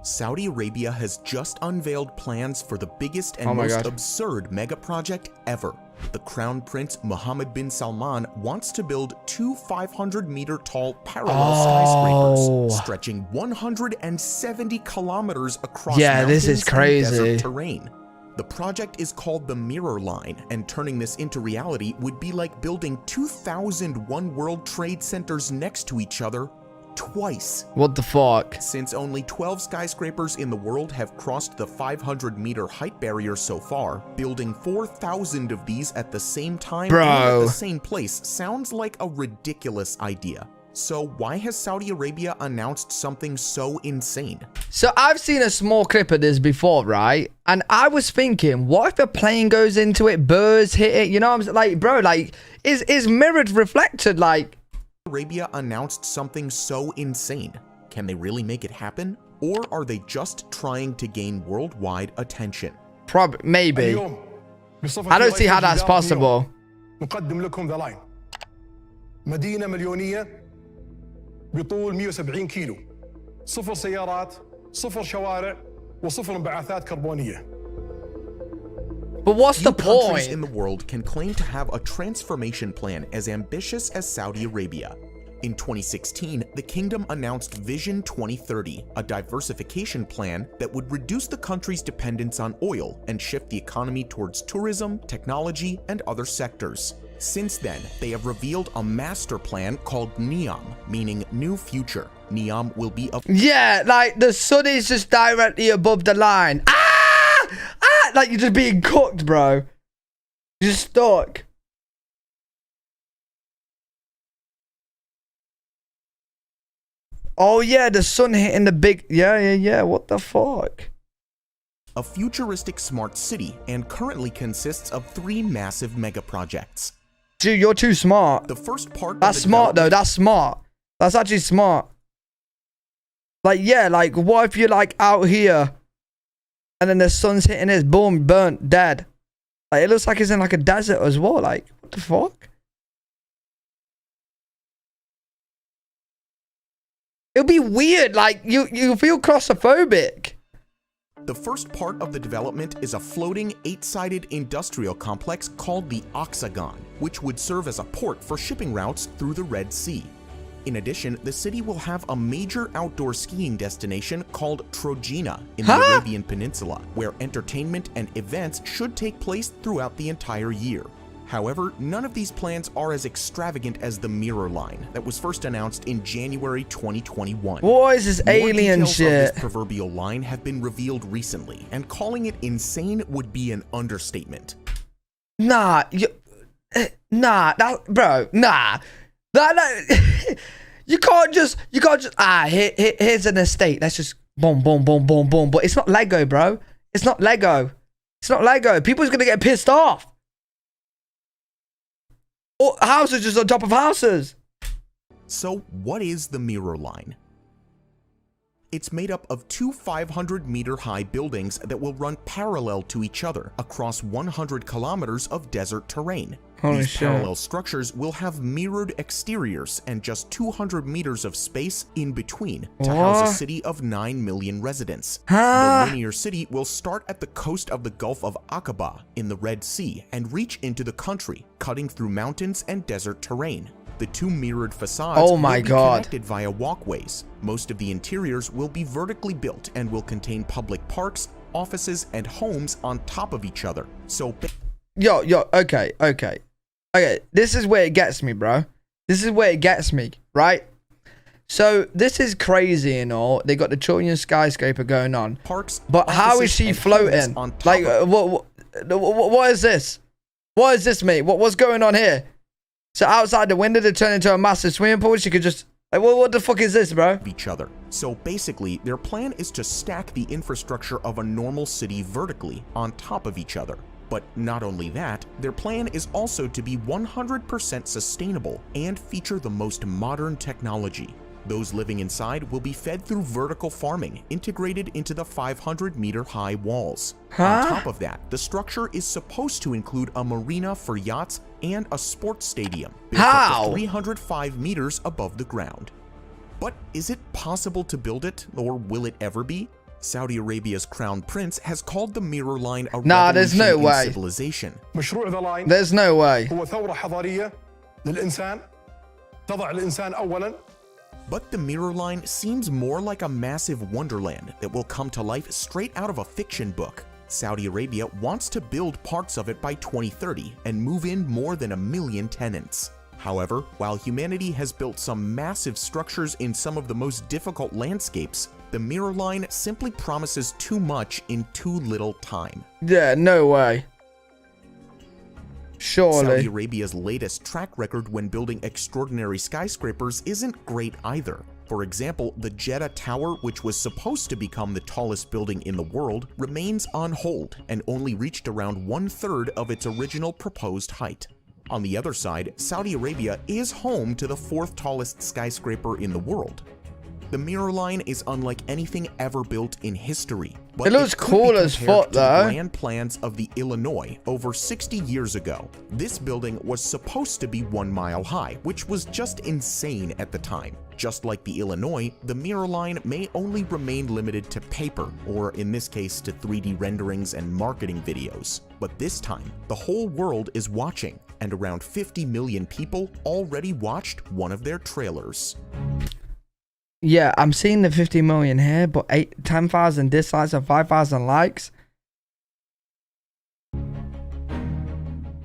Saudi Arabia has just unveiled plans for the biggest and most absurd mega project ever. The Crown Prince Mohammed bin Salman wants to build two 500-meter tall parallel skyscrapers stretching 170 kilometers across mountains and desert terrain. The project is called the Mirror Line, and turning this into reality would be like building 2,001 World Trade Centers next to each other twice. What the fuck? Since only 12 skyscrapers in the world have crossed the 500-meter height barrier so far, building 4,000 of these at the same time and at the same place sounds like a ridiculous idea. So why has Saudi Arabia announced something so insane? So I've seen a small clip of this before, right? And I was thinking, what if a plane goes into it, birds hit it? You know what I'm like, bro, like, is mirrored reflected, like... Arabia announced something so insane. Can they really make it happen? Or are they just trying to gain worldwide attention? Maybe. I don't see how that's possible. مدينة مليونية بطول 170 كيلو، صفر سيارات، صفر شوارع، وصفر انبعاثات كربونية. But what's the point? Countries in the world can claim to have a transformation plan as ambitious as Saudi Arabia. In 2016, the kingdom announced Vision 2030, a diversification plan that would reduce the country's dependence on oil and shift the economy towards tourism, technology, and other sectors. Since then, they have revealed a master plan called NEOM, meaning New Future. NEOM will be a... Yeah, like the sun is just directly above the line. Like you're just being cooked, bro. You're just stuck. Oh yeah, the sun hitting the big... Yeah. What the fuck? A futuristic smart city and currently consists of 3 massive mega projects. Dude, you're too smart. The first part... That's smart though. That's smart. That's actually smart. Like, yeah, like what if you're like out here and then the sun's hitting it, boom, burnt, dead. Like, it looks like it's in like a desert as well. Like, what the fuck? It'll be weird. Like, you feel claustrophobic. The first part of the development is a floating 8-sided industrial complex called the Oxagon, which would serve as a port for shipping routes through the Red Sea. In addition, the city will have a major outdoor skiing destination called Trojena in the Arabian Peninsula, where entertainment and events should take place throughout the entire year. However, none of these plans are as extravagant as the Mirror Line that was first announced in January 2021. What is this alien shit? More details of this proverbial line have been revealed recently, and calling it insane would be an understatement. Nah, bro, nah. You can't just here's an estate. Let's just boom. But it's not Lego, bro. It's not Lego. People's gonna get pissed off. Or houses just on top of houses. So what is the Mirror Line? It's made up of 2 500-meter high buildings that will run parallel to each other across 100 kilometers of desert terrain. These parallel structures will have mirrored exteriors and just 200 meters of space in between to house a city of 9 million residents. The linear city will start at the coast of the Gulf of Aqaba in the Red Sea and reach into the country, cutting through mountains and desert terrain. The 2 mirrored facades will be connected via walkways. Most of the interiors will be vertically built and will contain public parks, offices, and homes on top of each other. So... Okay, this is where it gets me, bro. This is where it gets me, right? So, this is crazy and all. They got the Children's Skyscraper going on. Parks, but how is she floating? Like, what is this? What is this, mate? What's going on here? So, outside the window, they turn into a massive swimming pool. She could just... Like, what the fuck is this, bro? Each other. So, basically, their plan is to stack the infrastructure of a normal city vertically on top of each other. But not only that, their plan is also to be 100% sustainable and feature the most modern technology. Those living inside will be fed through vertical farming integrated into the 500-meter high walls. On top of that, the structure is supposed to include a marina for yachts and a sports stadium built up to 305 meters above the ground. But is it possible to build it, or will it ever be? Saudi Arabia's crown prince has called the mirror line a there's revolution no in way. civilization. مشروع ذا لاين There's no way. هو ثورة حضارية للإنسان تضع الإنسان أولاً. But the mirror line seems more like a massive wonderland that will come to life straight out of a fiction book. Saudi Arabia wants to build parts of it by 2030 and move in more than 1 million tenants. However, while humanity has built some massive structures in some of the most difficult landscapes, the mirror line simply promises too much in too little time. Yeah, no way. Saudi Surely. Arabia's latest track record when building extraordinary skyscrapers isn't great either. For example, the Jeddah Tower, which was supposed to become the tallest building in the world, remains on hold and only reached around 1/3 of its original proposed height. On the other side, Saudi Arabia is home to the 4th tallest skyscraper in the world. The mirror line is unlike anything ever built in history. But It looks could cool be as compared fuck, to the though. grand plans of the Illinois over 60 years ago. This building was supposed to be 1 mile high, which was just insane at the time. Just like the Illinois, the mirror line may only remain limited to paper, or in this case to 3D renderings and marketing videos. But this time, the whole world is watching, and around 50 million people already watched one of their trailers. Yeah, I'm seeing the 50 million here, but 10,000 dislikes and 5,000 likes.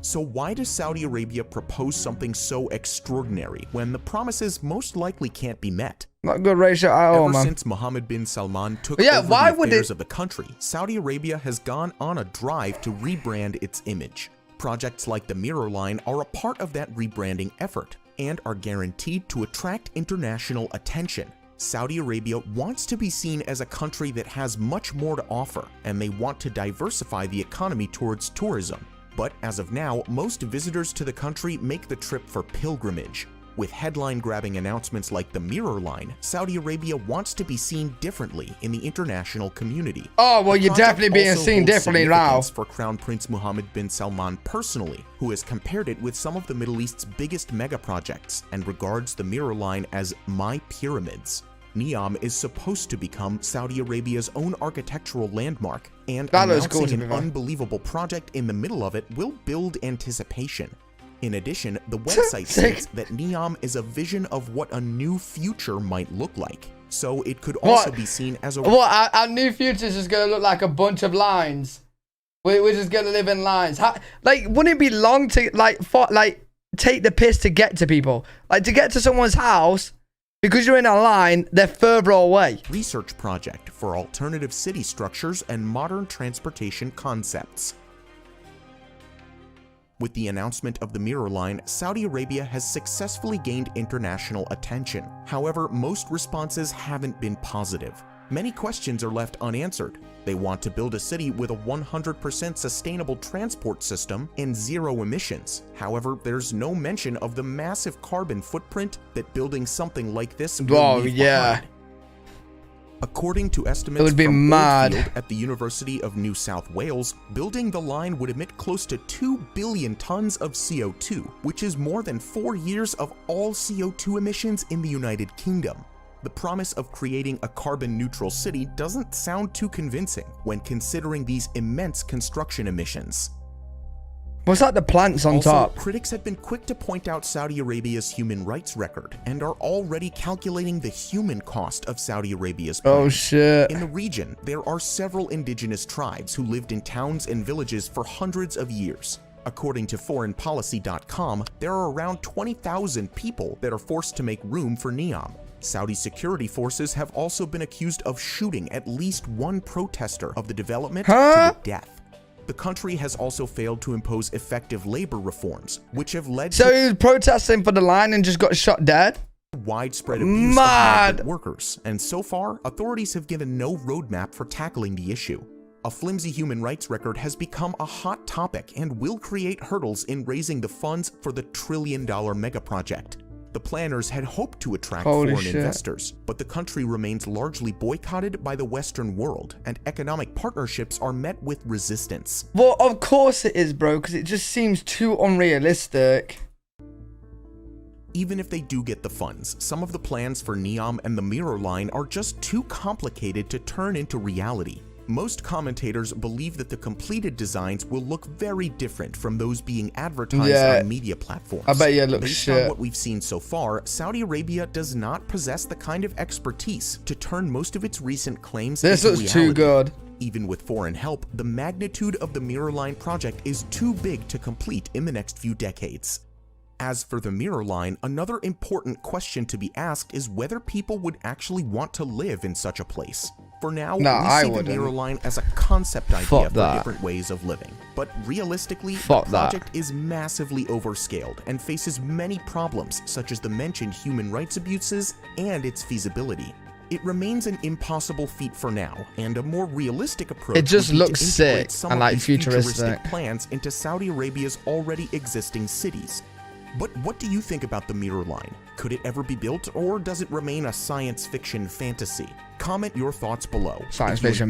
So why does Saudi Arabia propose something so extraordinary when the promises most likely can't be met? Not a good ratio at all, Ever man. since Mohammed bin Salman took Yeah, over why the would affairs it- of the country, Saudi Arabia has gone on a drive to rebrand its image. Projects like the Mirror Line are a part of that rebranding effort and are guaranteed to attract international attention. Saudi Arabia wants to be seen as a country that has much more to offer, and they want to diversify the economy towards tourism. But as of now, most visitors to the country make the trip for pilgrimage. With headline-grabbing announcements like the Mirror Line, Saudi Arabia wants to be seen differently in the international community. Oh, well, The you're project definitely being also seen holds differently now. significance for Crown Prince Mohammed bin Salman personally, who has compared it with some of the Middle East's biggest mega projects and regards the Mirror Line as "my pyramids." Neom is supposed to become Saudi Arabia's own architectural landmark, and That looks cool announcing to an me, man. unbelievable project in the middle of it will build anticipation. In addition, the website Sick. states that Neom is a vision of what a new future might look like, so it could also What? be seen as a What? Our new future is just going to look like a bunch of lines. We're just going to live in lines. Like, wouldn't it be long to, take the piss to get to people? Like, to get to someone's house, because you're in a line, they're further away. research project for alternative city structures and modern transportation concepts. With the announcement of the Mirror Line, Saudi Arabia has successfully gained international attention. However, most responses haven't been positive. Many questions are left unanswered. They want to build a city with a 100% sustainable transport system and zero emissions. However, there's no mention of the massive carbon footprint that building something like this will Oh, leave yeah. behind. According to estimates It would be from mad. Oldfield at the University of New South Wales, building the line would emit close to 2 billion tons of CO2, which is more than 4 years of all CO2 emissions in the United Kingdom. The promise of creating a carbon-neutral city doesn't sound too convincing when considering these immense construction emissions. What's that? The plants on Also, top. critics have been quick to point out Saudi Arabia's human rights record and are already calculating the human cost of Saudi Arabia's Oh, plan. shit. In the region, there are several indigenous tribes who lived in towns and villages for hundreds of years. According to foreignpolicy.com, there are around 20,000 people that are forced to make room for Neom. Saudi security forces have also been accused of shooting at least one protester of the development to the death. The country has also failed to impose effective labor reforms, which have led So to he was protesting for the line and just got shot dead? widespread abuse of Mad. migrant workers, and so far, authorities have given no roadmap for tackling the issue. A flimsy human rights record has become a hot topic and will create hurdles in raising the funds for the trillion-dollar megaproject. The planners had hoped to attract Holy foreign shit. investors, but the country remains largely boycotted by the Western world, and economic partnerships are met with resistance. Well, of course it is, bro, because it just seems too unrealistic. Even if they do get the funds, some of the plans for NEOM and the Mirror Line are just too complicated to turn into reality. Most commentators believe that the completed designs will look very different from those being advertised on media platforms. I bet you it looks Based shit. on what we've seen so far, Saudi Arabia does not possess the kind of expertise to turn most of its recent claims This into looks reality. too good. Even with foreign help, the magnitude of the Mirror Line project is too big to complete in the next few decades. As for the Mirror Line, another important question to be asked is whether people would actually want to live in such a place. For now, we see the Mirror Line as a concept idea for different ways of living. But realistically, the project is massively overscaled and faces many problems, such as the mentioned human rights abuses and its feasibility. It remains an impossible feat for now, and a more realistic approach it just would be looks to integrate sick some and of like these futuristic plans into Saudi Arabia's already existing cities. But what do you think about the Mirror Line? Could it ever be built, or does it remain a science fiction fantasy? Comment your thoughts below. Science fiction.